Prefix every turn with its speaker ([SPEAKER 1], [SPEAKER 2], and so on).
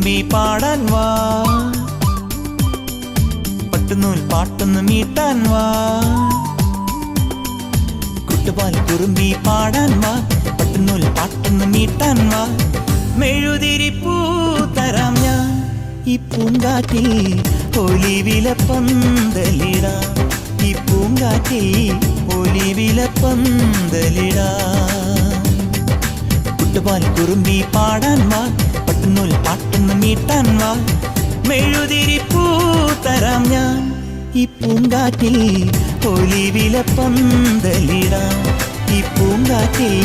[SPEAKER 1] കുറുമ്പി പാടാൻ വാ, പട്ടുനൂൽ പാട്ടൊന്ന് മീട്ടാൻ വാ. കുട്ടുപാൽ കുറുമ്പി പാടാൻ വാ, പട്ടുനൂൽ പാട്ടൊന്ന് മീട്ടാൻ വാ. മെഴുതിരിപ്പൂ തരാം ഞാൻ ഈ പൂങ്കാറ്റിൽ, ഒലിവില പന്തലിടാം. ഈ പൂങ്കാറ്റിൽ ഒലിവില പന്തലിടാം. കുട്ടുപാൽ കുറുമ്പി പാടാൻ വാ, പട്ടുനൂൽ പാട്ടൊന്ന് മീട്ടാൻ വാ. മെഴുതിരിപ്പൂ തരാം ഞാൻ ഈ പൂങ്കാറ്റിൽ, ഒലിവില പന്തലിടാം. ഈ പൂങ്കാറ്റിൽ